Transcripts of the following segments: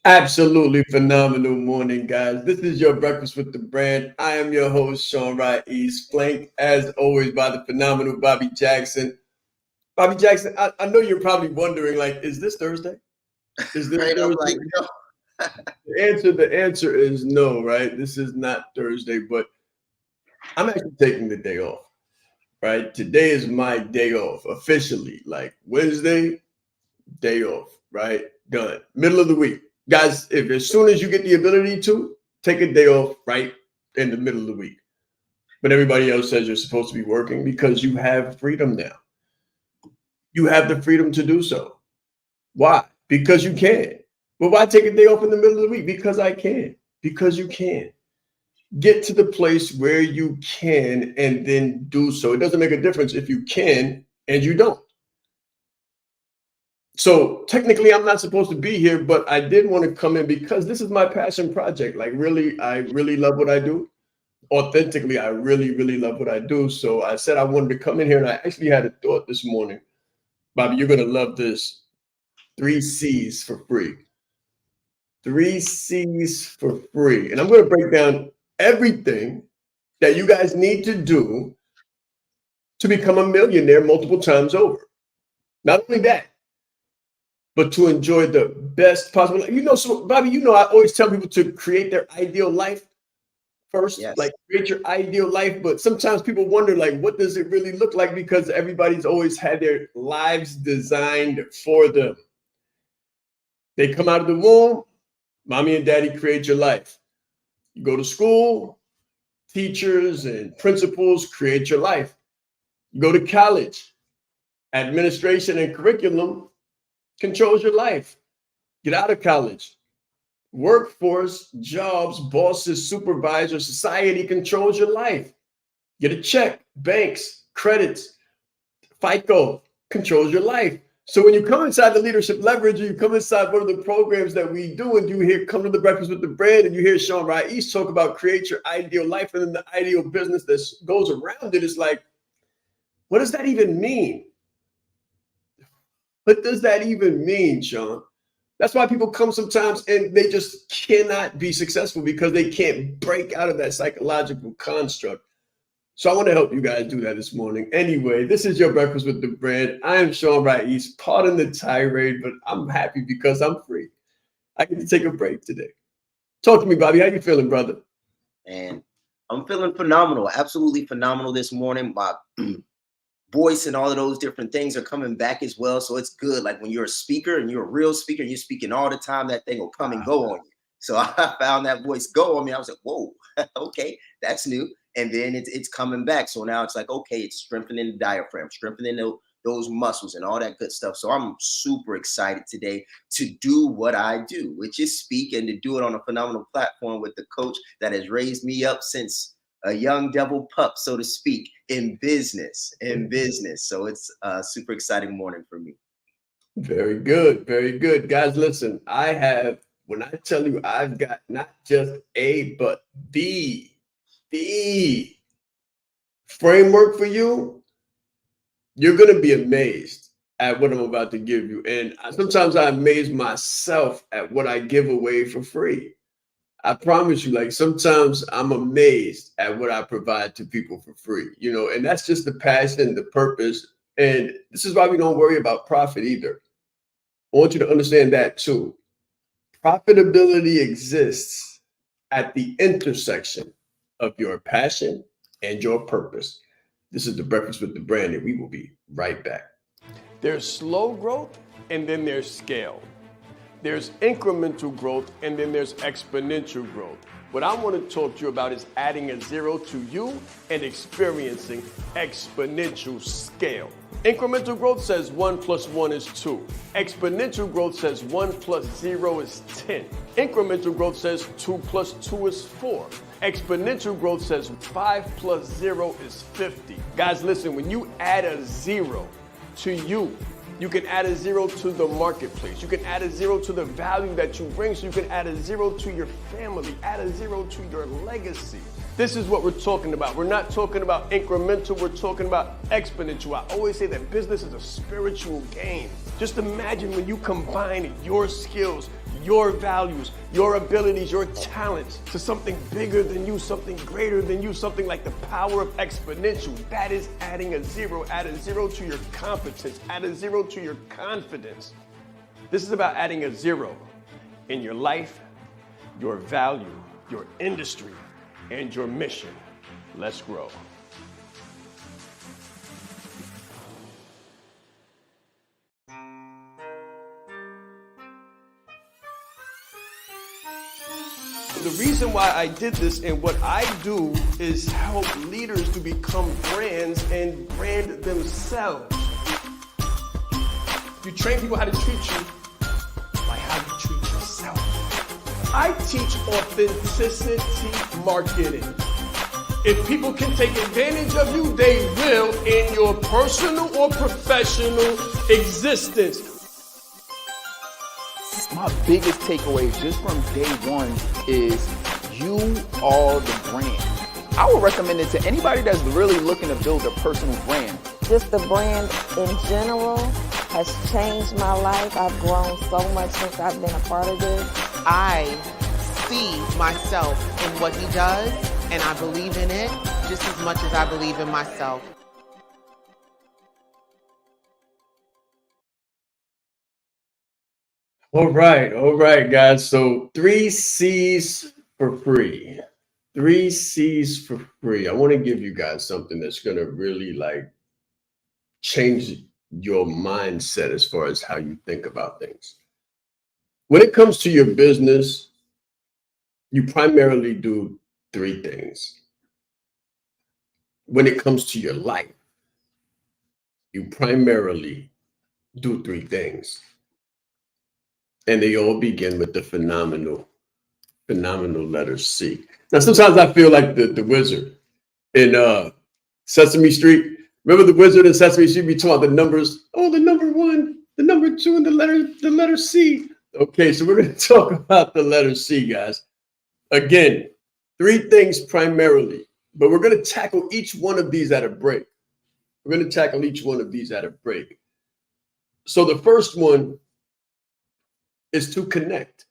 Absolutely phenomenal morning, guys. This is your Breakfast with the Brand. I am your host, Sean Wright East, flanked as always by the phenomenal Bobby Jackson. Bobby Jackson, I know you're probably wondering, like, is this Thursday? Is this Right? I'm Thursday? like, no. The answer is no, right? This is not Thursday, but I'm actually taking the day off, right? Today is my day off officially. Like Wednesday, day off, right? Done. Middle of the week. Guys, if as soon as you get the ability to, take a day off right in the middle of the week. But everybody else says you're supposed to be working because you have freedom now. You have the freedom to do so. Why? Because you can. Well, why take a day off in the middle of the week? Because I can. Because you can. Get to the place where you can and then do so. It doesn't make a difference if you can and you don't. So technically, I'm not supposed to be here, but I did want to come in because this is my passion project. Like, really, I really love what I do. Authentically, I really, really love what I do. So I said I wanted to come in here, and I actually had a thought this morning. Bobby, you're going to love this. Three C's for free. Three C's for free. And I'm going to break down everything that you guys need to do to become a millionaire multiple times over. Not only that, but to enjoy the best possible. So Bobby, I always tell people to create their ideal life first, Yes. like create your ideal life. But sometimes people wonder, like, what does it really look like? Because everybody's always had their lives designed for them. They come out of the womb, mommy and daddy create your life. You go to school, teachers and principals create your life. You go to college, administration and curriculum controls your life. Get out of college. Workforce, jobs, bosses, supervisors, society controls your life. Get a check, banks, credits, FICO controls your life. So when you come inside the leadership leverage, or you come inside one of the programs that we do, and you hear come to the Breakfast with the Brand, and you hear Sean Wright East talk about create your ideal life, and then the ideal business that goes around it is like, what does that even mean? What does that even mean, Sean? That's why people come sometimes and they just cannot be successful because they can't break out of that psychological construct. So I want to help you guys do that this morning. Anyway, this is your Breakfast with the Brand. I am Sean Wright East. Pardon the tirade, but I'm happy because I'm free. I get to take a break today. Talk to me, Bobby. How you feeling, brother? And I'm feeling phenomenal, absolutely phenomenal this morning. My voice and all of those different things are coming back as well. So it's good. Like when you're a speaker and you're a real speaker and you're speaking all the time, that thing will come and go on you. So I found that voice go on me. I was like, whoa, okay, that's new. And then it's coming back. So now it's like, okay, it's strengthening the diaphragm, strengthening those muscles and all that good stuff. So I'm super excited today to do what I do, which is speak, and to do it on a phenomenal platform with the coach that has raised me up since a young devil pup, so to speak, in business. So it's a super exciting morning for me. Very good. Very good. Guys, listen, when I tell you I've got not just a, but the framework for you, you're going to be amazed at what I'm about to give you. And sometimes I amaze myself at what I give away for free. I promise you, like sometimes I'm amazed at what I provide to people for free, and that's just the passion, the purpose. And this is why we don't worry about profit either. I want you to understand that too. Profitability exists at the intersection of your passion and your purpose. This is the Breakfast with the Brand, and we will be right back. There's slow growth, and then there's scale. There's incremental growth, and then there's exponential growth. What I want to talk to you about is adding a zero to you and experiencing exponential scale. Incremental growth says 1 plus 1 is 2. Exponential growth says 1 plus 0 is 10. Incremental growth says 2 plus 2 is 4. Exponential growth says 5 plus 0 is 50. Guys, listen, when you add a zero to you, you can add a zero to the marketplace. You can add a zero to the value that you bring. So you can add a zero to your family, add a zero to your legacy. This is what we're talking about. We're not talking about incremental, we're talking about exponential. I always say that business is a spiritual game. Just imagine when you combine your skills, your values, your abilities, your talents to something bigger than you, something greater than you, something like the power of exponential. That is adding a zero. Add a zero to your competence, add a zero to your confidence. This is about adding a zero in your life, your value, your industry, and your mission. Let's grow. The reason why I did this and what I do is help leaders to become brands and brand themselves. You train people how to treat you like how you treat yourself. I teach authenticity marketing. If people can take advantage of you, they will in your personal or professional existence. My biggest takeaway just from day one is you are the brand. I would recommend it to anybody that's really looking to build a personal brand. Just the brand in general has changed my life. I've grown so much since I've been a part of this. I see myself in what he does, and I believe in it just as much as I believe in myself. All right, guys. So 3 C's for free. 3 C's for free. I want to give you guys something that's going to really like change your mindset as far as how you think about things. When it comes to your business, you primarily do 3 things. When it comes to your life, you primarily do 3 things. And they all begin with the phenomenal letter C. Now, sometimes I feel like the wizard in Sesame Street. Remember the wizard in Sesame Street be talking about the numbers? Oh, the number 1, the number 2, and the letter C. Okay, so we're going to talk about the letter C, guys. Again, 3 things primarily, but we're going to tackle each one of these at a break. We're going to tackle each one of these at a break. So the first one is to connect.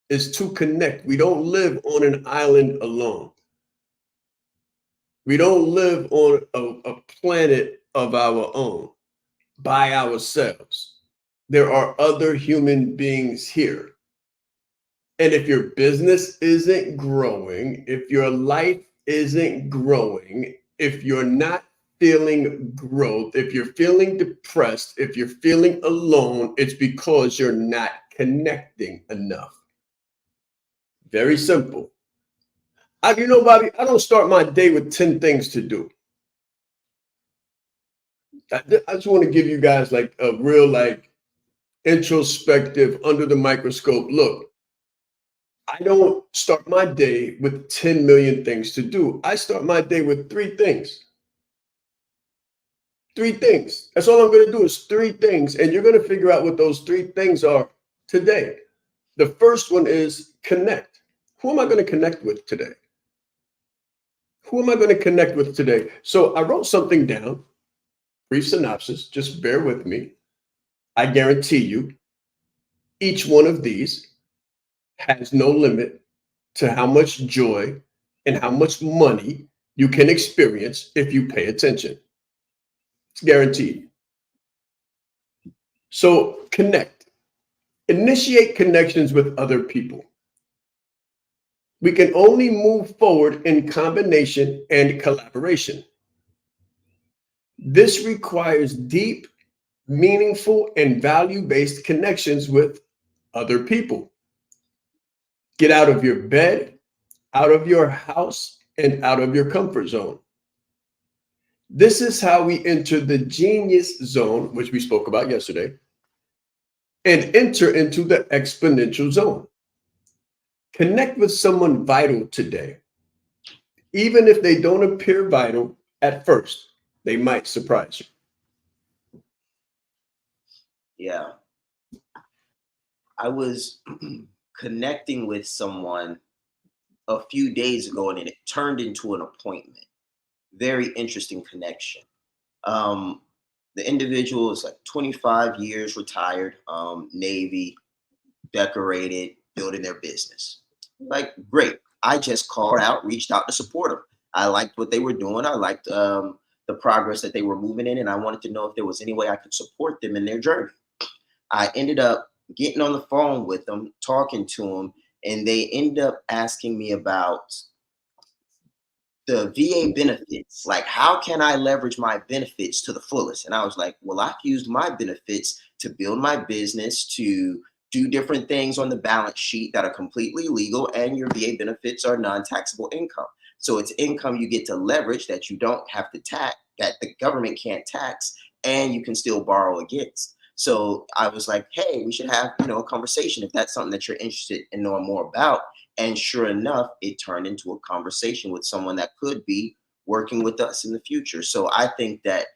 Is to connect. We don't live on an island alone. We don't live on a planet of our own by ourselves. There are other human beings here. And if your business isn't growing, if your life isn't growing, if you're not feeling growth, if you're feeling depressed, if you're feeling alone, it's because you're not connecting enough. Very simple. Bobby, I don't start my day with 10 things to do. I just want to give you guys like a real like introspective under the microscope look. I don't start my day with 10 million things to do. I start my day with 3 things. 3 things. That's all I'm going to do is 3 things. And you're going to figure out what those 3 things are today. The first one is connect. Who am I going to connect with today? Who am I going to connect with today? So I wrote something down, brief synopsis, just bear with me. I guarantee you, each one of these has no limit to how much joy and how much money you can experience if you pay attention. It's guaranteed. So connect. Initiate connections with other people. We can only move forward in combination and collaboration. This requires deep, meaningful, and value-based connections with other people. Get out of your bed, out of your house, and out of your comfort zone. This is how we enter the genius zone, which we spoke about yesterday, and enter into the exponential zone. Connect with someone vital today. Even if they don't appear vital at first, they might surprise you. Yeah. I was connecting with someone a few days ago and it turned into an appointment. Very interesting connection. The individual is like 25 years retired, Navy, decorated, building their business. Like, great. I just called out, reached out to support them. I liked what they were doing. I liked the progress that they were moving in, and I wanted to know if there was any way I could support them in their journey. I ended up getting on the phone with them, talking to them, and they ended up asking me about the VA benefits. Like, how can I leverage my benefits to the fullest? And I was like, well, I've used my benefits to build my business, to do different things on the balance sheet that are completely legal, and your VA benefits are non-taxable income. So it's income you get to leverage that you don't have to tax, that the government can't tax, and you can still borrow against. So I was like, hey, we should have, a conversation if that's something that you're interested in knowing more about. And sure enough, it turned into a conversation with someone that could be working with us in the future. So I think that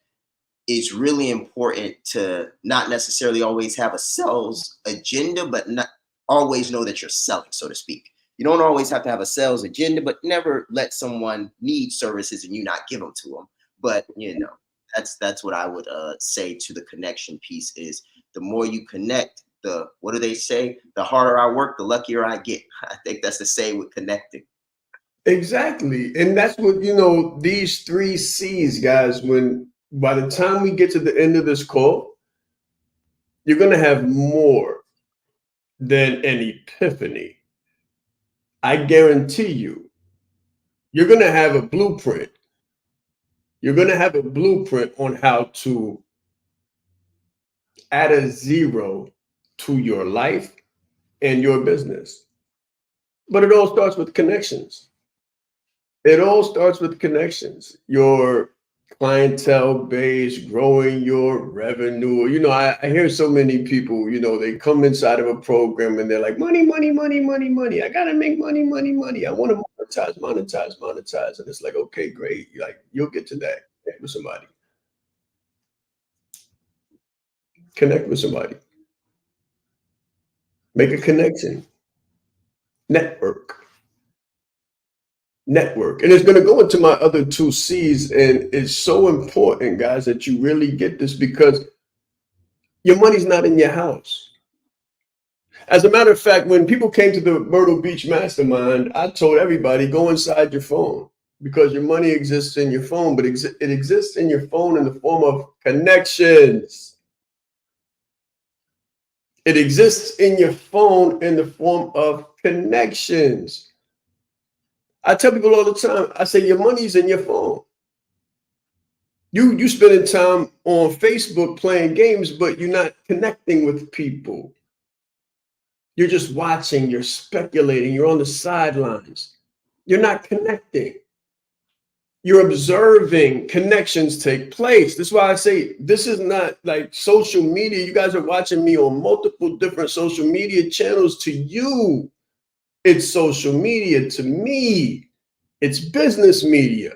it's really important to not necessarily always have a sales agenda, but not always know that you're selling, so to speak. You don't always have to have a sales agenda, but never let someone need services and you not give them to them. But, that's what I would say to the connection piece is the more you connect, what do they say? The harder I work, the luckier I get. I think that's the same with connecting. Exactly. And that's what, these 3 C's, guys, by the time we get to the end of this call, you're going to have more than an epiphany. I guarantee you're going to have a blueprint. You're going to have a blueprint on how to add a 0 to your life and your business. But it all starts with connections. It all starts with connections. Your clientele base, growing your revenue. I hear so many people, they come inside of a program and they're like, money, money, money, money, money. I got to make money, money, money. I want to monetize. And it's like, okay, great. You'll get to that. Connect with somebody. Connect with somebody. Make a connection. Network. And it's going to go into my other 2 C's. And it's so important, guys, that you really get this, because your money's not in your house. As a matter of fact, when people came to the Myrtle Beach Mastermind, I told everybody, go inside your phone, because your money exists in your phone, but it exists in your phone in the form of connections. It exists in your phone in the form of connections. I tell people all the time, I say, your money's in your phone. You spending time on Facebook playing games, but you're not connecting with people. You're just watching, you're speculating, you're on the sidelines. You're not connecting. You're observing connections take place. That's why I say this is not like social media. You guys are watching me on multiple different social media channels. To you, it's social media. To me, it's business media.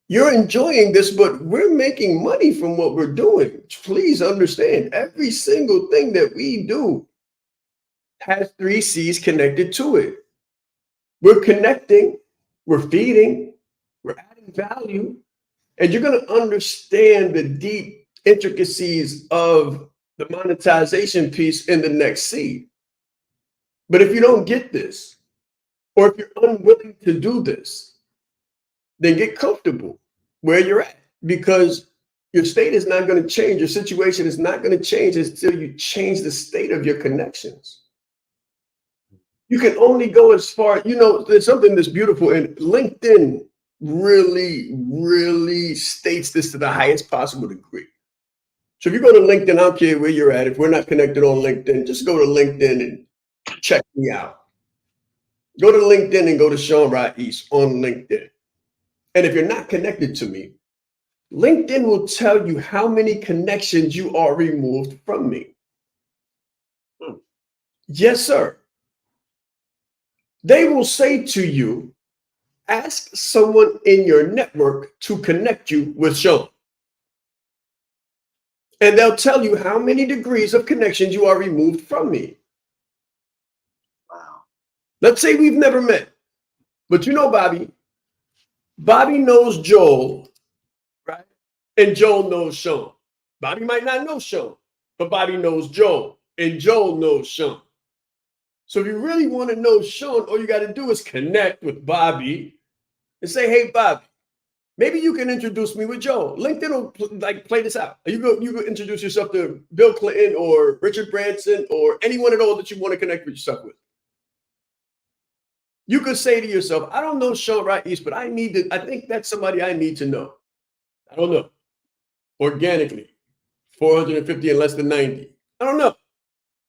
You're enjoying this, but we're making money from what we're doing. Please understand, every single thing that we do has 3 C's connected to it. We're connecting, we're feeding, we're adding value, and you're going to understand the deep intricacies of the monetization piece in the next C. But if you don't get this, or if you're unwilling to do this, then get comfortable where you're at, because your state is not going to change. Your situation is not going to change until you change the state of your connections. You can only go as far, there's something that's beautiful, and LinkedIn really states this to the highest possible degree. So if you go to LinkedIn, I don't care where you're at. If we're not connected on LinkedIn, just go to LinkedIn and check me out. Go to LinkedIn and go to Sean Rais on LinkedIn. And if you're not connected to me, LinkedIn will tell you how many connections you are removed from me. Yes, sir. They will say to you, ask someone in your network to connect you with Sean. And they'll tell you how many degrees of connections you are removed from me. Wow. Let's say we've never met, but Bobby. Bobby knows Joel, right? And Joel knows Sean. Bobby might not know Sean, but Bobby knows Joel. and Joel knows Sean. So if you really want to know Sean, all you got to do is connect with Bobby and say, hey, Bobby, maybe you can introduce me with Joel. LinkedIn will play this out. You go introduce yourself to Bill Clinton or Richard Branson or anyone at all that you want to connect with yourself with. You could say to yourself, I don't know Sean Wright East, but I think that's somebody I need to know. I don't know. Organically, 450 in less than 90. I don't know.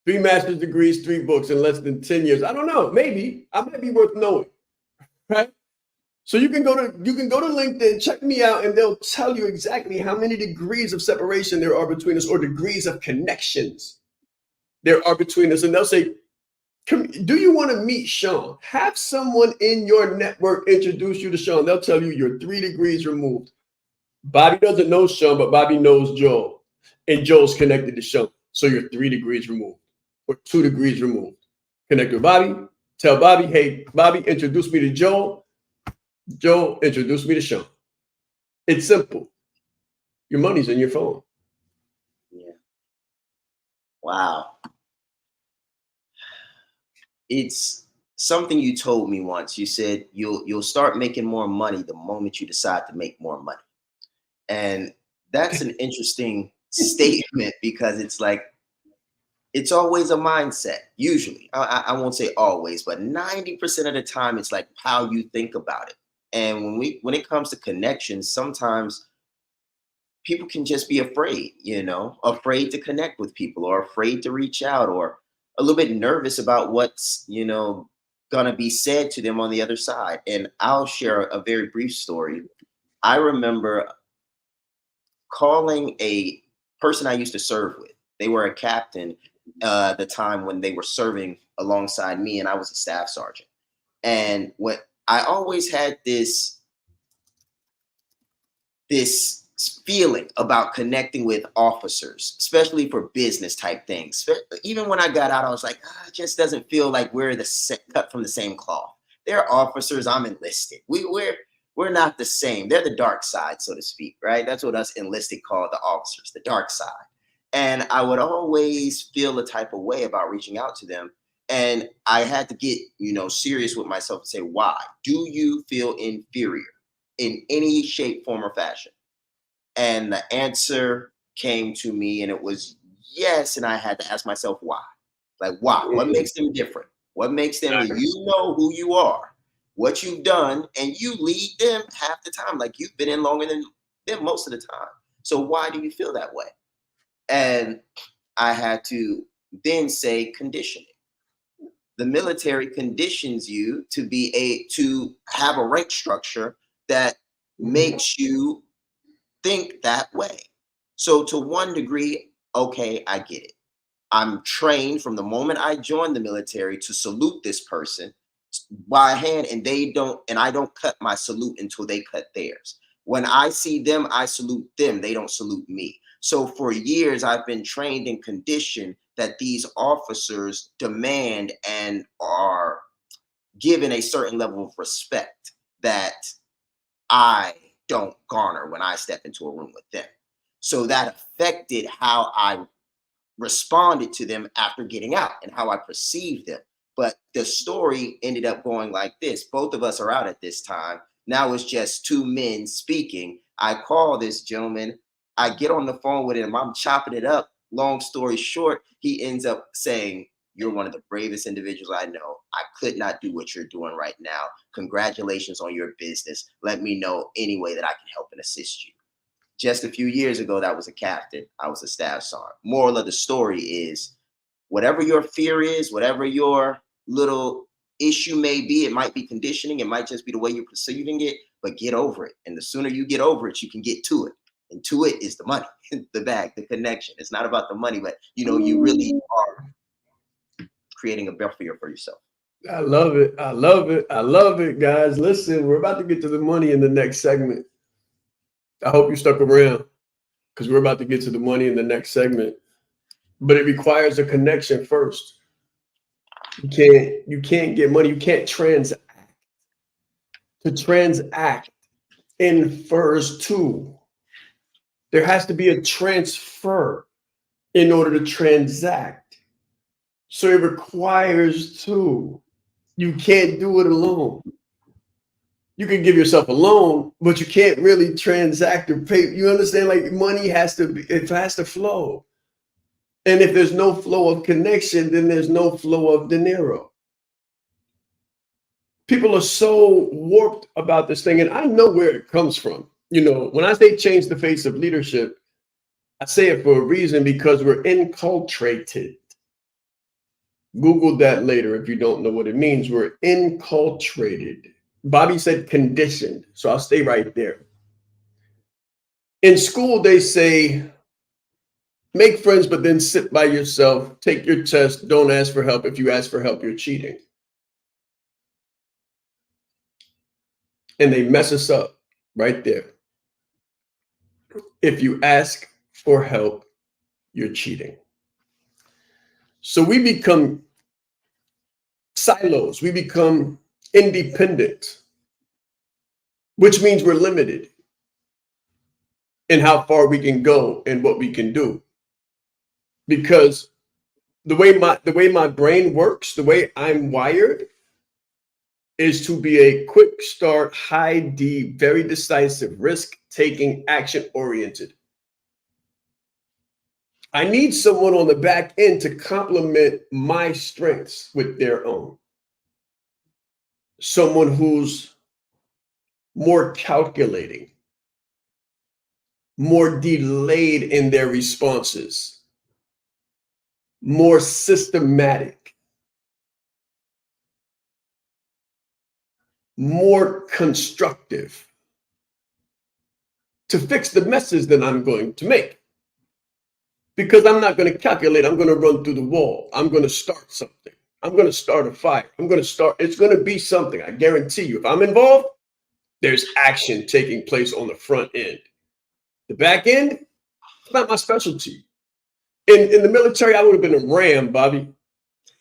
3 master's degrees, 3 books in less than 10 years. I don't know. Maybe I might be worth knowing, right? So you can go to LinkedIn, check me out, and they'll tell you exactly how many degrees of separation there are between us, or degrees of connections there are between us. And they'll say, do you want to meet Sean? Have someone in your network introduce you to Sean. They'll tell you you're 3 degrees removed. Bobby doesn't know Sean, but Bobby knows Joel, and Joel's connected to Sean. So you're 3 degrees removed or 2 degrees removed. Connect with Bobby. Tell Bobby, hey, Bobby, introduce me to Joel. Joel, introduce me to Sean. It's simple. Your money's in your phone. Yeah. Wow. It's something you told me once. You said you'll start making more money the moment you decide to make more money. And that's an interesting statement, because it's like, it's always a mindset. Usually, I won't say always, but 90% of the time, it's like how you think about it. And when it comes to connections, sometimes people can just be afraid, afraid to connect with people, or afraid to reach out, or a little bit nervous about what's, gonna be said to them on the other side. And I'll share a very brief story. I remember calling a person I used to serve with. They were a captain the time when they were serving alongside me, and I was a staff sergeant. And what I always had this feeling about connecting with officers, especially for business type things. Even when I got out, I was like, it just doesn't feel like we're cut from the same cloth. They're officers, I'm enlisted. We're not the same. They're the dark side, so to speak, right? That's what us enlisted call the officers, the dark side. And I would always feel a type of way about reaching out to them. And I had to get, serious with myself and say, why? Do you feel inferior in any shape, form, or fashion? And the answer came to me, and it was yes. And I had to ask myself why. Like, why? What makes them different? What makes them, you know who you are, what you've done, and you lead them half the time. Like, you've been in longer than them most of the time. So why do you feel that way? And I had to then say conditioning. The military conditions you to have a rank structure that makes you think that way. So to one degree, okay, I get it. I'm trained from the moment I joined the military to salute this person by hand, and I don't cut my salute until they cut theirs. When I see them, I salute them. They don't salute me. So for years, I've been trained and conditioned that these officers demand and are given a certain level of respect that I don't garner when I step into a room with them. So that affected how I responded to them after getting out and how I perceived them. But the story ended up going like this. Both of us are out at this time. Now it's just 2 men speaking. I call this gentleman. I get on the phone with him. I'm chopping it up. Long story short, he ends up saying, "You're one of the bravest individuals I know. I could not do what you're doing right now. Congratulations on your business. Let me know any way that I can help and assist you." Just a few years ago, that was a captain. I was a staff sergeant. Moral of the story is, whatever your fear is, whatever your little issue may be, it might be conditioning. It might just be the way you're perceiving it, but get over it. And the sooner you get over it, you can get to it. And to it is the money, the bag, the connection. It's not about the money, but you really are creating a buffer for yourself. I love it. I love it. I love it, guys. Listen, we're about to get to the money in the next segment. I hope you stuck around, because we're about to get to the money in the next segment. But it requires a connection first. You can't get money. You can't transact. To transact infers to. There has to be a transfer in order to transact. So it requires two. You can't do it alone. You can give yourself a loan, but you can't really transact or pay. You understand? Like money has to flow. And if there's no flow of connection, then there's no flow of dinero. People are so warped about this thing, and I know where it comes from. You know, when I say change the face of leadership, I say it for a reason, because we're enculturated. Google that later if you don't know what it means. We're enculturated. Bobby said conditioned, so I'll stay right there. In school, they say, make friends, but then sit by yourself, take your test, don't ask for help. If you ask for help, you're cheating. And they mess us up right there. If you ask for help, you're cheating. So we become silos, we become independent, which means we're limited in how far we can go and what we can do. Because the way my brain works, the way I'm wired, is to be a quick start, high D, very decisive, risk-taking, action-oriented. I need someone on the back end to complement my strengths with their own. Someone who's more calculating, more delayed in their responses, more systematic, more constructive to fix the messes that I'm going to make. Because I'm not going to calculate, I'm going to run through the wall. I'm going to start something. I'm going to start a fire. It's going to be something. I guarantee you, if I'm involved, there's action taking place on the front end. The back end, it's not my specialty. In the military, I would have been a ram, Bobby.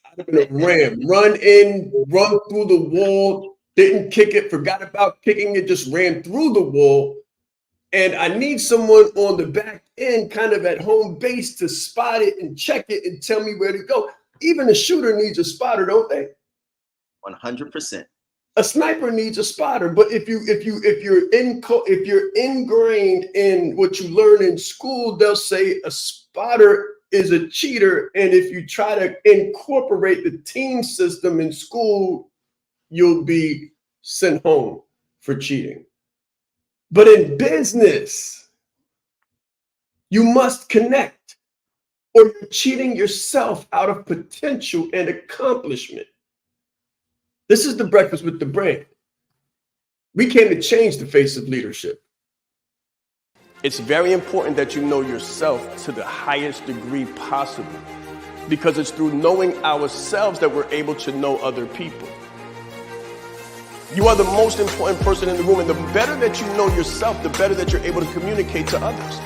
I'd have been a ram. Run in, run through the wall, didn't kick it, forgot about kicking it, just ran through the wall. And I need someone on the back end, kind of at home base, to spot it and check it and tell me where to go. Even a shooter needs a spotter, don't they? 100%. A sniper needs a spotter. But if you're ingrained in what you learn in school, they'll say a spotter is a cheater. And if you try to incorporate the team system in school, you'll be sent home for cheating. But in business, you must connect, or you're cheating yourself out of potential and accomplishment. This is the Breakfast with the Brand. We came to change the face of leadership. It's very important that you know yourself to the highest degree possible, because it's through knowing ourselves that we're able to know other people. You are the most important person in the room, and the better that you know yourself, the better that you're able to communicate to others.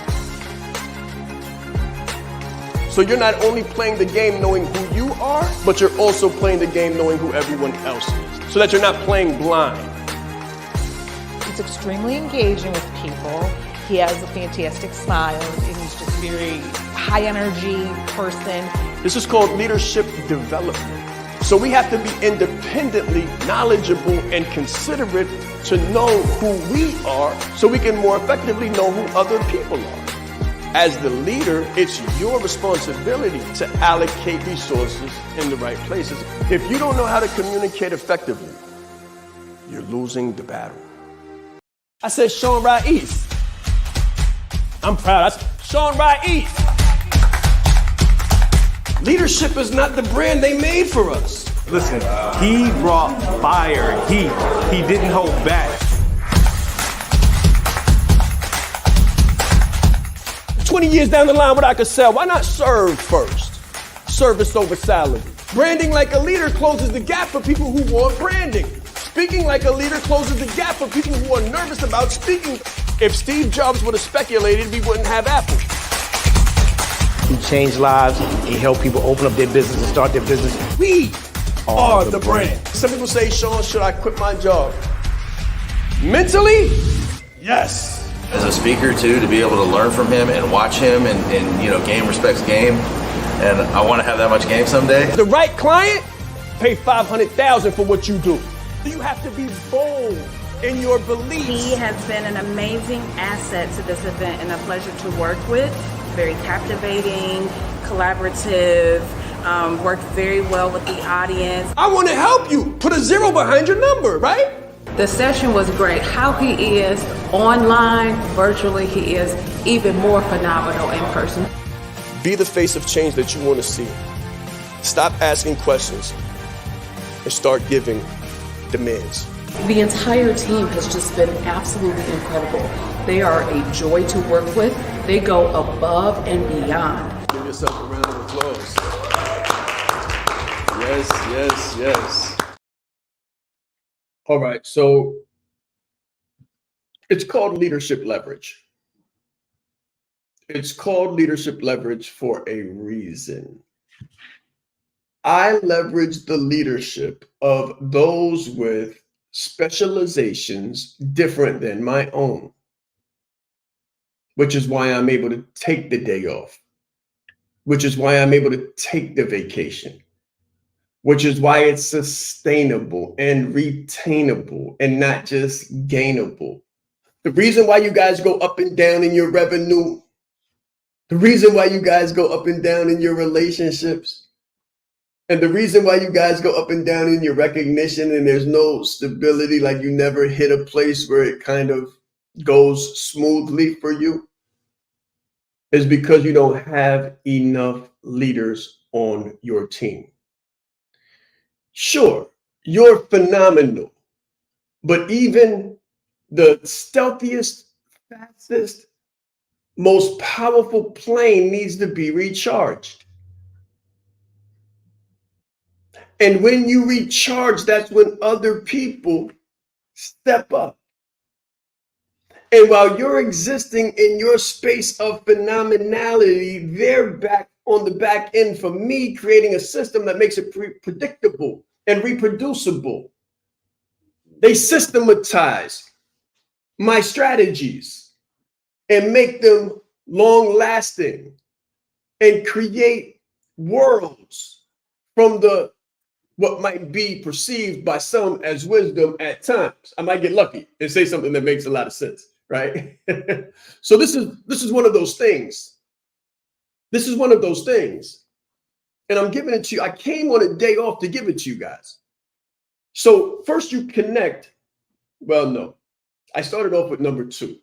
So you're not only playing the game knowing who you are, but you're also playing the game knowing who everyone else is, so that you're not playing blind. He's extremely engaging with people. He has a fantastic smile, and he's just very high energy person. This is called leadership development. So we have to be independently knowledgeable and considerate to know who we are, so we can more effectively know who other people are. As the leader, it's your responsibility to allocate resources in the right places. If you don't know how to communicate effectively, you're losing the battle. I said Sean Ra'is. I'm proud. I said Sean Ra'is. Leadership is not the brand they made for us. Listen, he brought fire and heat. He didn't hold back. 20 years down the line, what I could sell, why not serve first? Service over salary. Branding like a leader closes the gap for people who want branding. Speaking like a leader closes the gap for people who are nervous about speaking. If Steve Jobs would have speculated, we wouldn't have Apple. He changed lives. He helped people open up their business and start their business. We are the brand. Some people say, Sean, should I quit my job? Mentally, yes. As a speaker too, to be able to learn from him and watch him and game respects game, and I want to have that much game someday. The right client, pay $500,000 for what you do. You have to be bold in your beliefs. He has been an amazing asset to this event and a pleasure to work with. Very captivating, collaborative, worked very well with the audience. I want to help you. Put a 0 behind your number, right? The session was great. How he is online, virtually, he is even more phenomenal in person. Be the face of change that you want to see. Stop asking questions and start giving demands. The entire team has just been absolutely incredible. They are a joy to work with. They go above and beyond. Give yourself a round of applause. Yes, yes, yes. All right, so it's called leadership leverage. It's called leadership leverage for a reason. I leverage the leadership of those with specializations different than my own, which is why I'm able to take the day off, which is why I'm able to take the vacation, which is why it's sustainable and retainable and not just gainable. The reason why you guys go up and down in your revenue, the reason why you guys go up and down in your relationships, and the reason why you guys go up and down in your recognition and there's no stability, like you never hit a place where it kind of goes smoothly for you, is because you don't have enough leaders on your team. Sure, you're phenomenal, but even the stealthiest, fastest, most powerful plane needs to be recharged. And when you recharge, that's when other people step up. And while you're existing in your space of phenomenality, they're back on the back end for me, creating a system that makes it predictable and reproducible. They systematize my strategies and make them long lasting and create worlds from the what might be perceived by some as wisdom at times. I might get lucky and say something that makes a lot of sense, right? So this is one of those things. This is one of those things. And I'm giving it to you. I came on a day off to give it to you guys. So first you connect. Well, no. I started off with number 2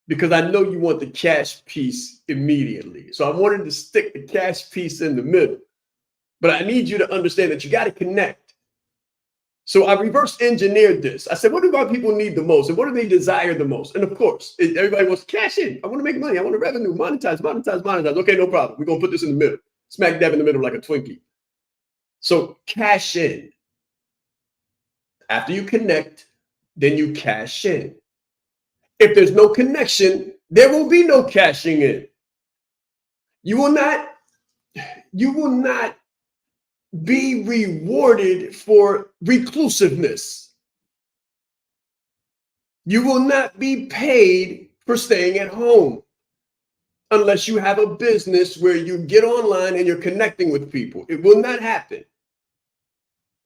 because I know you want the cash piece immediately. So I wanted to stick the cash piece in the middle. But I need you to understand that you got to connect. So I reverse engineered this. I said, what do our people need the most? And what do they desire the most? And of course, everybody wants to cash in. I want to make money. I want to revenue, monetize. Okay, no problem. We're going to put this in the middle. Smack dab in the middle like a Twinkie. So cash in. After you connect, then you cash in. If there's no connection, there will be no cashing in. You will not be rewarded for reclusiveness. You will not be paid for staying at home unless you have a business where you get online and you're connecting with people. It will not happen.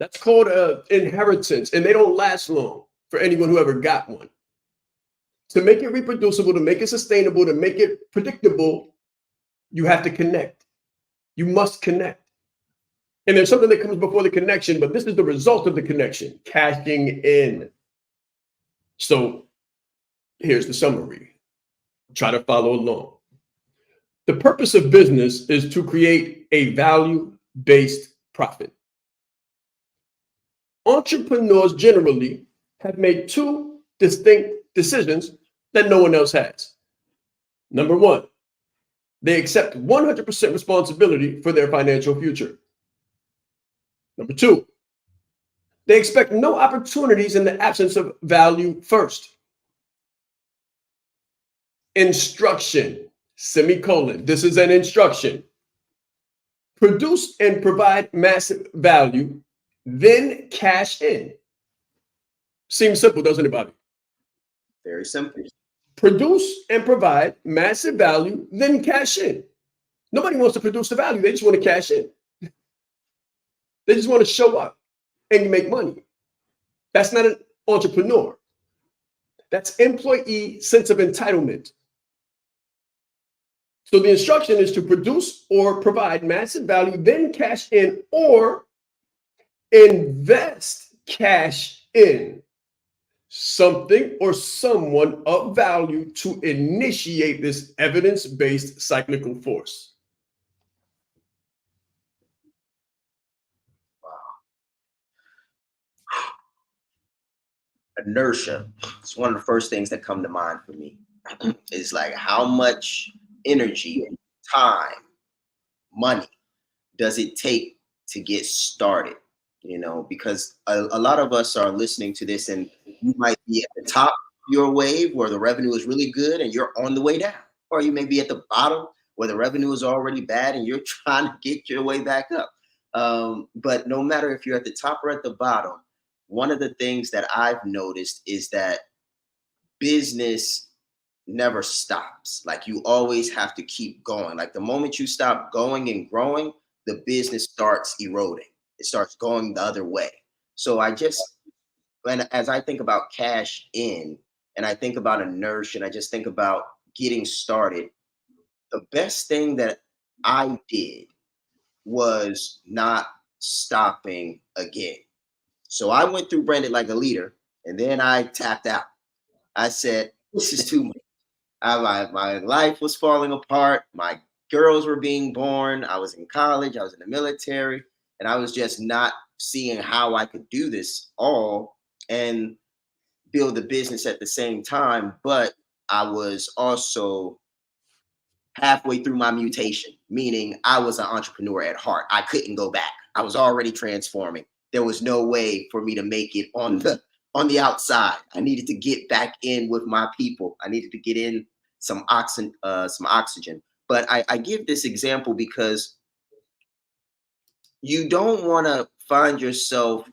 That's called an inheritance, and they don't last long for anyone who ever got one. To make it reproducible, to make it sustainable, to make it predictable, you have to connect. You must connect. And there's something that comes before the connection, but this is the result of the connection, cashing in. So here's the summary. Try to follow along. The purpose of business is to create a value-based profit. Entrepreneurs generally have made 2 distinct decisions that no one else has. Number 1, they accept 100% responsibility for their financial future. Number 2, they expect no opportunities in the absence of value first. Instruction, semicolon. This is an instruction. Produce and provide massive value, then cash in. Seems simple, doesn't it, Bobby? Very simple. Produce and provide massive value, then cash in. Nobody wants to produce the value. They just want to cash in. They just want to show up and make money. That's not an entrepreneur. That's employee sense of entitlement. So the instruction is to produce or provide massive value, then cash in or invest cash in something or someone of value to initiate this evidence-based cyclical force. Inertia. It's one of the first things that come to mind for me. It's like, how much energy, time, money does it take to get started? You know, because a lot of us are listening to this and you might be at the top of your wave where the revenue is really good and you're on the way down. Or you may be at the bottom where the revenue is already bad and you're trying to get your way back up. But no matter if you're at the top or at the bottom, one of the things that I've noticed is that business never stops. Like, you always have to keep going. Like, the moment you stop going and growing, the business starts eroding. It starts going the other way. So as I think about cash in and I think about inertia and I just think about getting started, the best thing that I did was not stopping again. So I went through Branded Like a Leader and then I tapped out. I said, this is too much. My life was falling apart. My girls were being born. I was in college. I was in the military. And I was just not seeing how I could do this all and build the business at the same time. But I was also halfway through my mutation, meaning I was an entrepreneur at heart. I couldn't go back. I was already transforming. There was no way for me to make it on the outside. I needed to get back in with my people. I needed to get in some oxygen. But I give this example because you don't want to find yourself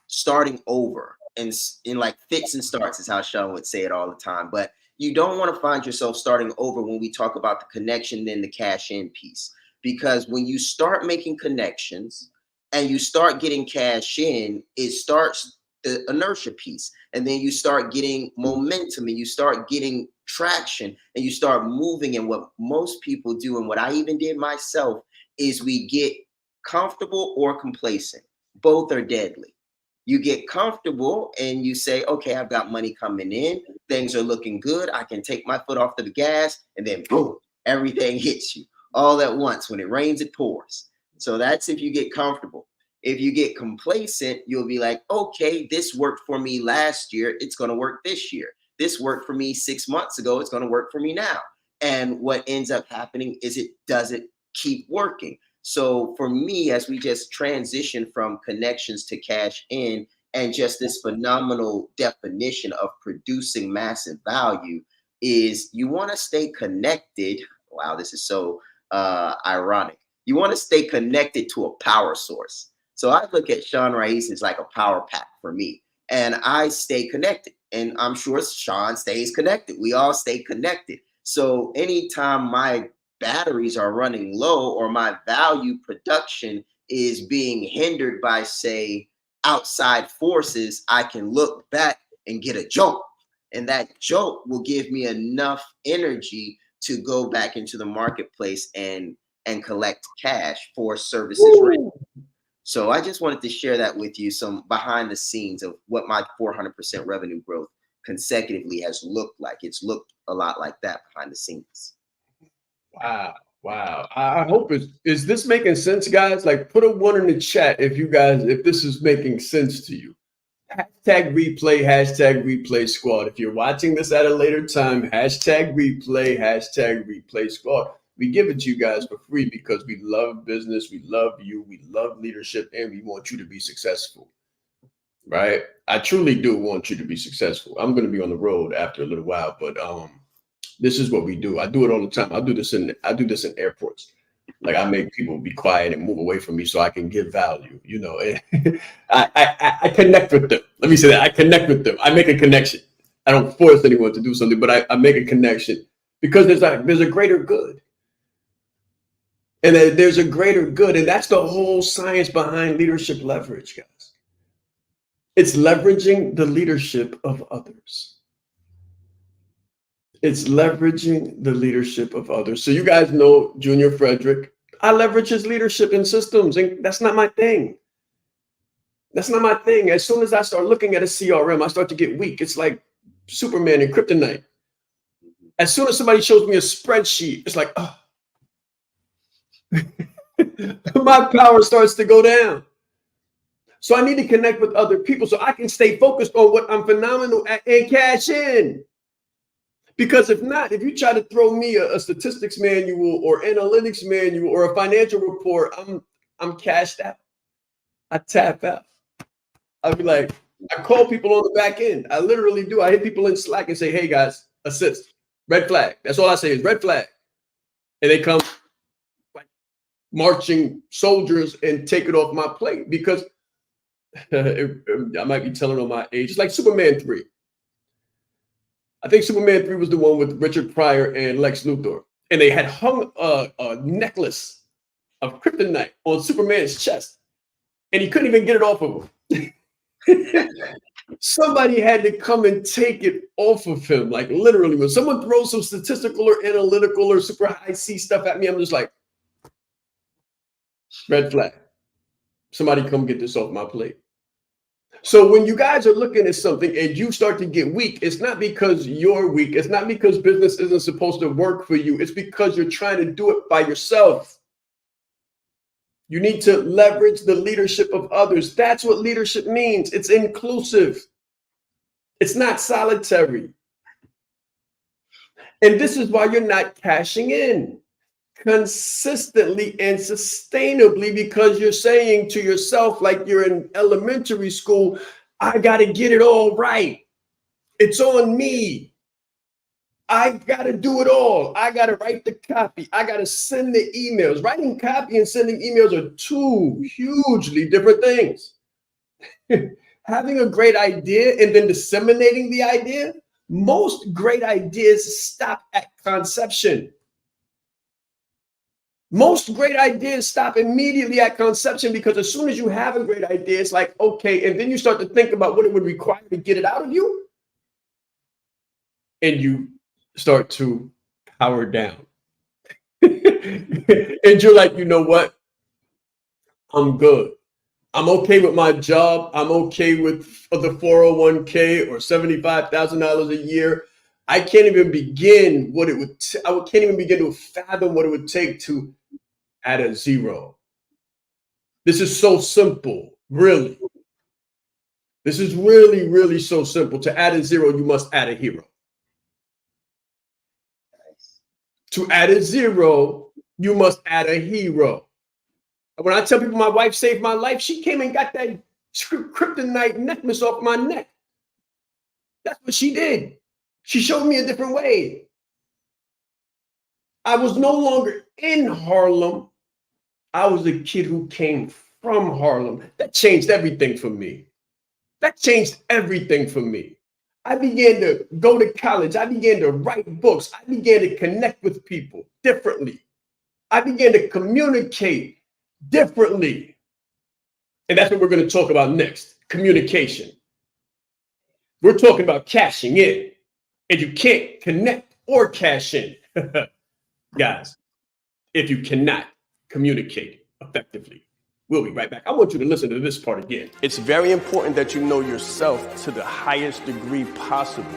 starting over and in like fits and starts is how Sean would say it all the time. But you don't want to find yourself starting over when we talk about the connection, then the cash in piece. Because when you start making connections and you start getting cash in, it starts the inertia piece. And then you start getting momentum and you start getting traction and you start moving. And what most people do, and what I even did myself, is we get comfortable or complacent. Both are deadly. You get comfortable and you say, okay, I've got money coming in. Things are looking good. I can take my foot off the gas, and then boom, everything hits you all at once. When it rains, it pours. So that's if you get comfortable. If you get complacent, you'll be like, okay, this worked for me last year. It's going to work this year. This worked for me 6 months ago. It's going to work for me now. And what ends up happening is it doesn't keep working. So for me, as we just transition from connections to cash in and just this phenomenal definition of producing massive value, is you want to stay connected. Wow, this is so ironic. You want to stay connected to a power source. So I look at Sean Rais as like a power pack for me, and I stay connected. And I'm sure Sean stays connected. We all stay connected. So anytime my batteries are running low or my value production is being hindered by, say, outside forces, I can look back and get a jolt. And that jolt will give me enough energy to go back into the marketplace and collect cash for services rendered. So I just wanted to share that with you, some behind the scenes of what my 400% revenue growth consecutively has looked like. It's looked a lot like that behind the scenes. Wow. I hope is this making sense, guys? Like, put a 1 in the chat if this is making sense to you. #replay squad. If you're watching this at a later time, #replay squad. We give it to you guys for free because we love business, we love you, we love leadership, and we want you to be successful, right? I truly do want you to be successful. I'm going to be on the road after a little while, but this is what we do. I do it all the time. I do this in airports. Like, I make people be quiet and move away from me so I can give value. You know, I connect with them. Let me say that. I connect with them. I make a connection. I don't force anyone to do something, but I make a connection because there's a greater good. And that there's a greater good. And that's the whole science behind leadership leverage, guys. It's leveraging the leadership of others. It's leveraging the leadership of others. So you guys know Junior Frederick. I leverage his leadership in systems, and that's not my thing. That's not my thing. As soon as I start looking at a CRM, I start to get weak. It's like Superman and Kryptonite. As soon as somebody shows me a spreadsheet, it's like, oh. My power starts to go down. So I need to connect with other people so I can stay focused on what I'm phenomenal at and cash in. Because if not, if you try to throw me a statistics manual or analytics manual or a financial report, I'm cashed out. I tap out. I'll be like, I call people on the back end. I literally do. I hit people in Slack and say, hey guys, assist. Red flag. That's all I say is red flag. And they come like marching soldiers and take it off my plate because I might be telling on my age. It's like Superman 3. I think Superman 3 was the one with Richard Pryor and Lex Luthor. And they had hung a necklace of kryptonite on Superman's chest. And he couldn't even get it off of him. Somebody had to come and take it off of him. Like literally, when someone throws some statistical or analytical or super high C stuff at me, I'm just like, red flag. Somebody come get this off my plate. So when you guys are looking at something and you start to get weak, it's not because you're weak. It's not because business isn't supposed to work for you. It's because you're trying to do it by yourself. You need to leverage the leadership of others. That's what leadership means. It's inclusive. It's not solitary. And this is why you're not cashing in consistently and sustainably, because you're saying to yourself, like you're in elementary school, I got to get it all right. It's on me. I got to do it all. I got to write the copy. I got to send the emails. Writing copy and sending emails are two hugely different things. Having a great idea and then disseminating the idea, most great ideas stop at conception. Most great ideas stop immediately at conception because as soon as you have a great idea, it's like, okay, and then you start to think about what it would require to get it out of you. And you start to power down. And you're like, you know what? I'm good. I'm okay with my job. I'm okay with the 401k or $75,000 a year. I can't even begin what it would. I can't even begin to fathom what it would take to add a zero. This is so simple, really. This is really, really so simple. To add a zero, you must add a hero. To add a zero, you must add a hero. When I tell people my wife saved my life, she came and got that kryptonite necklace off my neck. That's what she did. She showed me a different way. I was no longer in Harlem. I was a kid who came from Harlem. That changed everything for me. That changed everything for me. I began to go to college. I began to write books. I began to connect with people differently. I began to communicate differently. And that's what we're going to talk about next, communication. We're talking about cashing in. And you can't connect or cash in, guys, if you cannot communicate effectively. We'll be right back. I want you to listen to this part again. It's very important that you know yourself to the highest degree possible,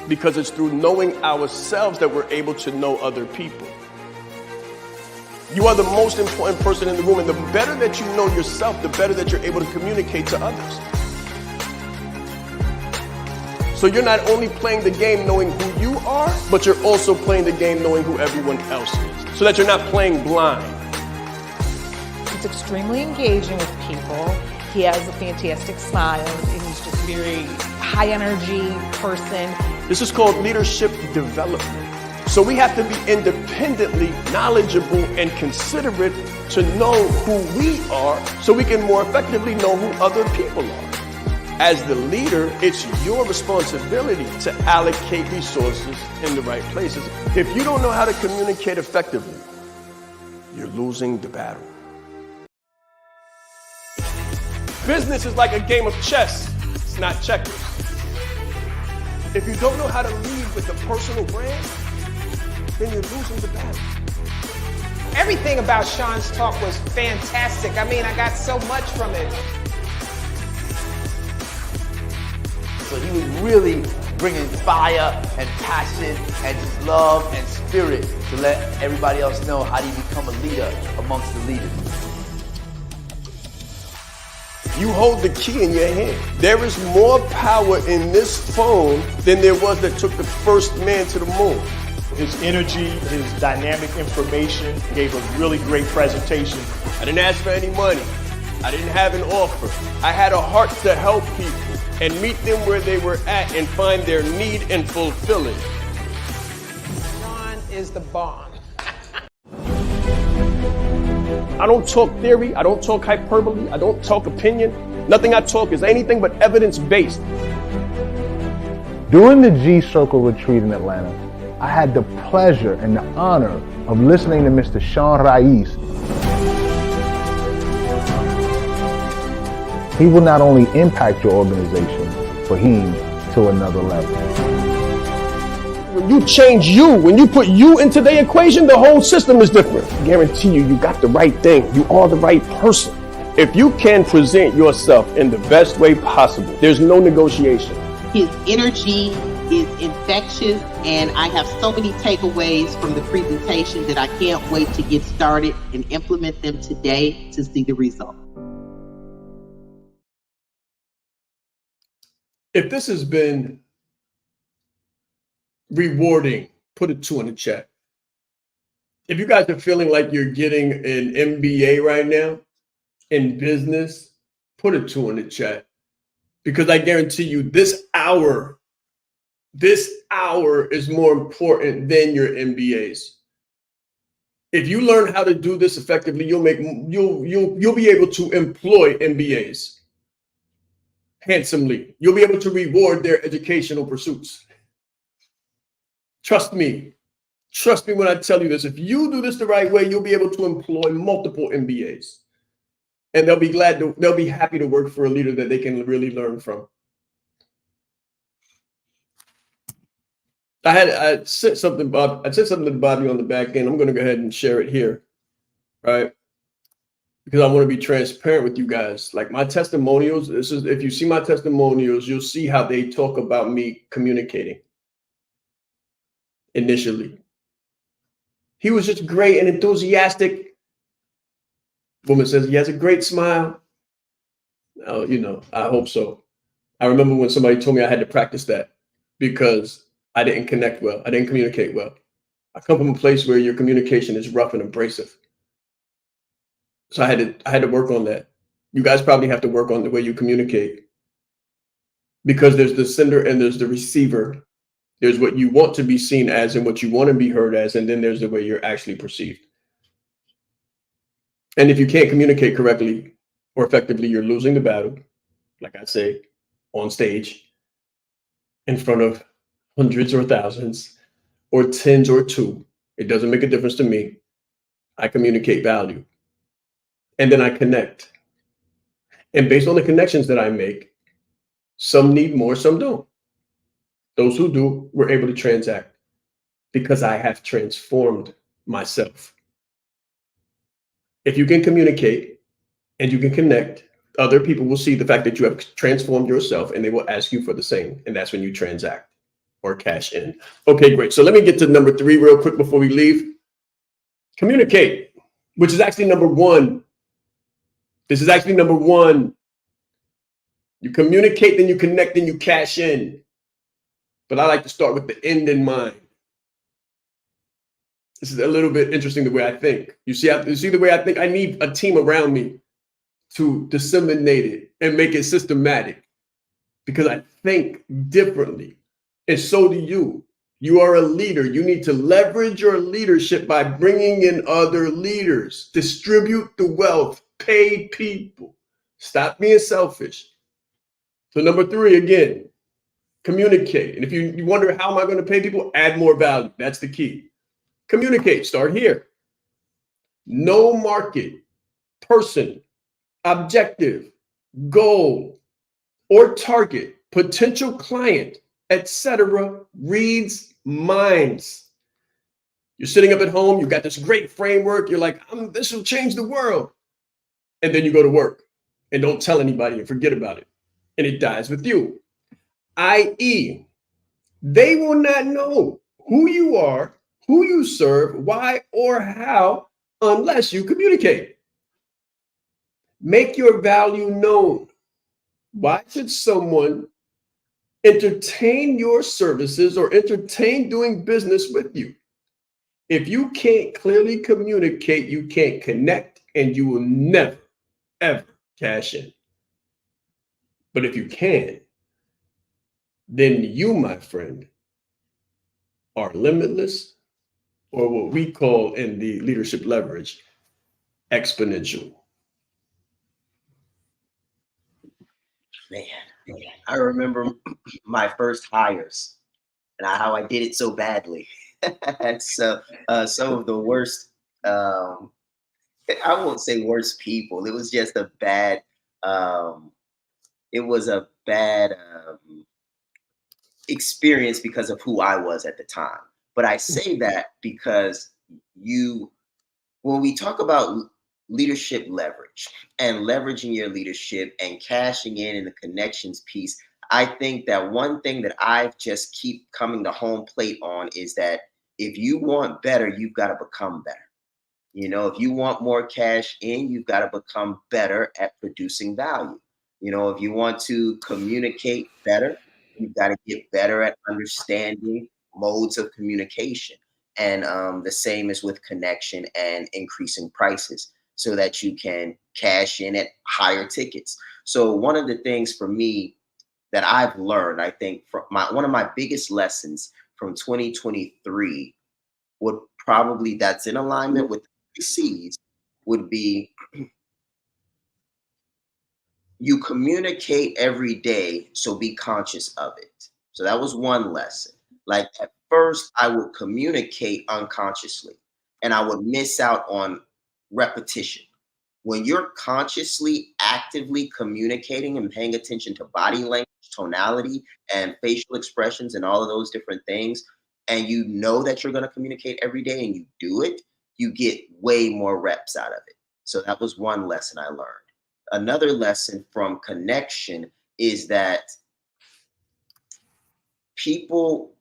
because it's through knowing ourselves that we're able to know other people. You are the most important person in the room, and the better that you know yourself, the better that you're able to communicate to others. So you're not only playing the game knowing who you are, but you're also playing the game knowing who everyone else is, so that you're not playing blind. He's extremely engaging with people. He has a fantastic smile, and he's just very high energy person. This is called leadership development. So we have to be independently knowledgeable and considerate to know who we are, so we can more effectively know who other people are. As the leader, it's your responsibility to allocate resources in the right places. If you don't know how to communicate effectively, you're losing the battle. Business is like a game of chess. It's not checkers. If you don't know how to lead with a personal brand, then you're losing the battle. Everything about Sean's talk was fantastic. I mean, I got so much from it. So he was really bringing fire and passion and just love and spirit to let everybody else know how do you become a leader amongst the leaders. You hold the key in your hand. There is more power in this phone than there was that took the first man to the moon. His energy, his dynamic information, gave a really great presentation. I didn't ask for any money. I didn't have an offer. I had a heart to help people and meet them where they were at and find their need and fulfill it. Sean is the bomb. I don't talk theory, I don't talk hyperbole, I don't talk opinion. Nothing I talk is anything but evidence-based. During the G Circle retreat in Atlanta, I had the pleasure and the honor of listening to Mr. Sean Rais. He will not only impact your organization, but he to another level. When you change you, when you put you into the equation, the whole system is different. I guarantee you, you got the right thing. You are the right person. If you can present yourself in the best way possible, there's no negotiation. His energy is infectious, and I have so many takeaways from the presentation that I can't wait to get started and implement them today to see the result. If this has been rewarding, put a 2 in the chat. If you guys are feeling like you're getting an MBA right now in business, put a 2 in the chat. Because I guarantee you this hour is more important than your MBAs. If you learn how to do this effectively, you'll be able to employ MBAs handsomely. You'll be able to reward their educational pursuits. Trust me. Trust me when I tell you this. If you do this the right way, you'll be able to employ multiple MBAs. And they'll be happy to work for a leader that they can really learn from. I said something to Bobby on the back end. I'm going to go ahead and share it here, right? Because I want to be transparent with you guys. Like my testimonials, if you see my testimonials, you'll see how they talk about me communicating. Initially, he was just great and enthusiastic. Woman says he has a great smile. Oh, I hope so. I remember when somebody told me I had to practice that because I didn't connect well. I didn't communicate well. I come from a place where your communication is rough and abrasive. So I had to work on that. You guys probably have to work on the way you communicate because there's the sender and there's the receiver. There's what you want to be seen as and what you want to be heard as, and then there's the way you're actually perceived. And if you can't communicate correctly or effectively, you're losing the battle, like I say, on stage, in front of hundreds or thousands, or tens or 2. It doesn't make a difference to me. I communicate value. And then I connect. And based on the connections that I make, some need more, some don't. Those who do were able to transact because I have transformed myself. If you can communicate and you can connect, other people will see the fact that you have transformed yourself and they will ask you for the same. And that's when you transact or cash in. Okay, great. So let me get to number 3 real quick before we leave. Communicate, which is actually number 1. This is actually number 1. You communicate, then you connect, then you cash in. But I like to start with the end in mind. This is a little bit interesting the way I think. You see the way I think? I need a team around me to disseminate it and make it systematic because I think differently. And so do you. You are a leader. You need to leverage your leadership by bringing in other leaders. Distribute the wealth. Pay people. Stop being selfish. So number 3, again, communicate. And if you wonder, how am I going to pay people? Add more value. That's the key. Communicate. Start here. no market, person, objective, goal, or target, potential client, etc. reads minds. You're sitting up at home, you got this great framework, you're like, this will change the world. And then you go to work and don't tell anybody and forget about it. And it dies with you. i.e., they will not know who you are, who you serve, why, or how, unless you communicate. Make your value known. Why should someone entertain your services or entertain doing business with you? If you can't clearly communicate, you can't connect, and you will never, ever cash in. But if you can, then you, my friend, are limitless, or what we call in the leadership leverage, exponential. Man, I remember my first hires and how I did it so badly. So some of the worst, I won't say worst people. It was just a bad, experience because of who I was at the time. But I say that because when we talk about leadership leverage and leveraging your leadership and cashing in the connections piece, I think that one thing that I've just keep coming to home plate on is that if you want better, you've got to become better. You know, if you want more cash in, you've got to become better at producing value. You know, if you want to communicate better, you've got to get better at understanding modes of communication. And the same is with connection and increasing prices so that you can cash in at higher tickets. So one of the things for me that I've learned, I think from one of my biggest lessons from 2023 would probably, that's in alignment with the C's, would be you communicate every day, so be conscious of it. So that was one lesson. Like at first I would communicate unconsciously and I would miss out on repetition. When you're consciously, actively communicating and paying attention to body language, tonality, and facial expressions and all of those different things, and you know that you're going to communicate every day and you do it, you get way more reps out of it. So that was one lesson I learned. Another lesson from connection is that people,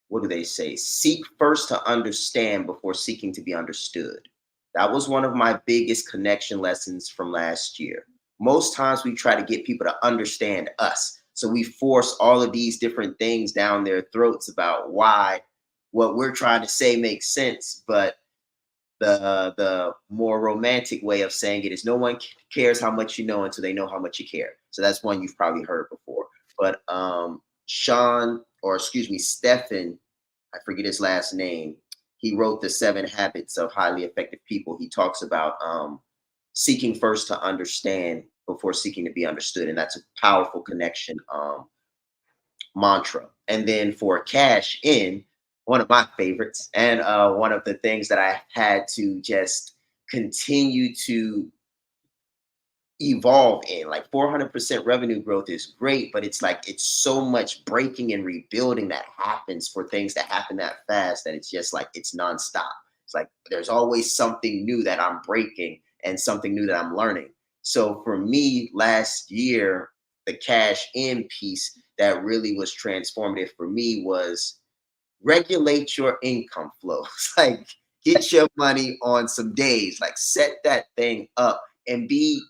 what do they say? Seek first to understand before seeking to be understood. That was one of my biggest connection lessons from last year. Most times we try to get people to understand us. So we force all of these different things down their throats about why what we're trying to say makes sense. But the more romantic way of saying it is no one cares how much you know until they know how much you care. So that's one you've probably heard before. But Stephen, I forget his last name. He wrote the 7 Habits of Highly Effective People. He talks about seeking first to understand before seeking to be understood. And that's a powerful connection mantra. And then for cash in, one of my favorites, and one of the things that I had to just continue to evolve in. Like 400% revenue growth is great, but it's like it's so much breaking and rebuilding that happens for things that happen that fast that it's just like it's nonstop. It's like there's always something new that I'm breaking and something new that I'm learning. So for me, last year, the cash in piece that really was transformative for me was regulate your income flows. Like get your money on some days, like set that thing up and be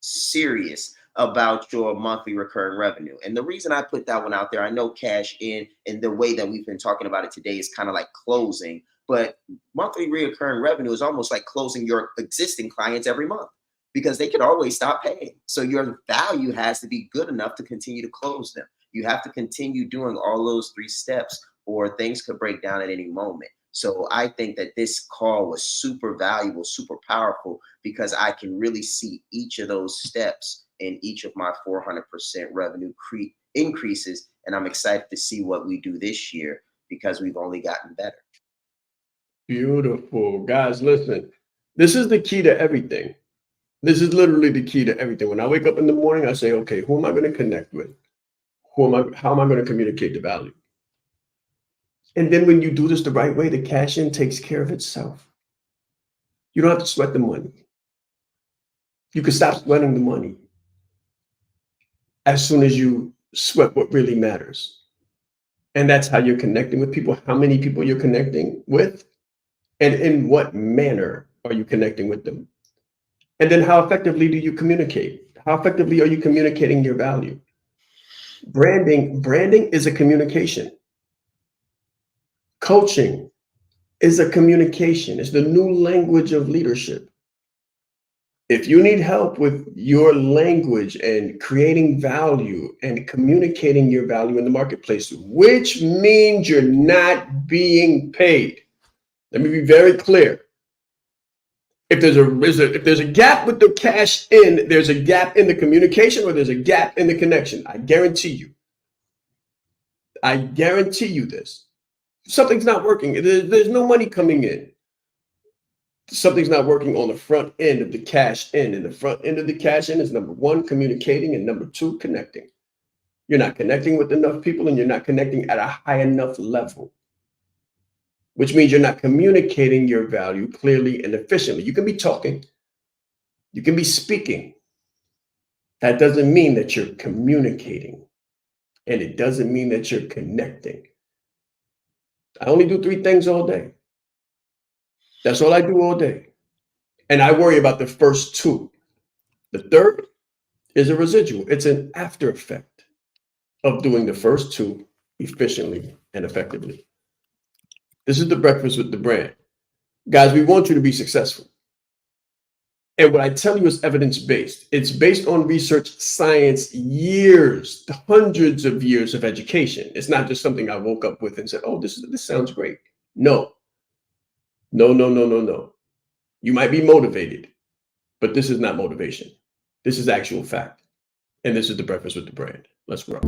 serious about your monthly recurring revenue. And the reason I put that one out there, I know cash in the way that we've been talking about it today is kind of like closing, but monthly recurring revenue is almost like closing your existing clients every month because they can always stop paying. So your value has to be good enough to continue to close them. You have to continue doing all those 3 steps or things could break down at any moment. So I think that this call was super valuable, super powerful, because I can really see each of those steps in each of my 400% revenue increases. And I'm excited to see what we do this year because we've only gotten better. Beautiful. Guys, listen, this is the key to everything. This is literally the key to everything. When I wake up in the morning, I say, okay, who am I going to connect with? How am I going to communicate the value? And then when you do this the right way, the cash in takes care of itself. You don't have to sweat the money. You can stop sweating the money as soon as you sweat what really matters. And that's how you're connecting with people, how many people you're connecting with, and in what manner are you connecting with them? And then how effectively do you communicate? How effectively are you communicating your value? Branding is a communication. Coaching is a communication. It's the new language of leadership. If you need help with your language and creating value and communicating your value in the marketplace, which means you're not being paid. Let me be very clear. If there's a gap with the cash in, there's a gap in the communication, or there's a gap in the connection. I guarantee you. I guarantee you this. Something's not working. There's no money coming in. Something's not working on the front end of the cash in. And the front end of the cash in is number one, communicating, and number two, connecting. You're not connecting with enough people, and you're not connecting at a high enough level, which means you're not communicating your value clearly and efficiently. You can be talking, you can be speaking. That doesn't mean that you're communicating, and it doesn't mean that you're connecting. I only do 3 things all day. That's all I do all day. And I worry about the first 2. The third is a residual. It's an after effect of doing the first 2 efficiently and effectively. This is the Breakfast with the Brand. Guys, we want you to be successful. And what I tell you is evidence-based. It's based on research, science, years, hundreds of years of education. It's not just something I woke up with and said, oh, this sounds great. No. No. You might be motivated, but this is not motivation. This is actual fact. And this is the Breakfast with the Brand. Let's grow.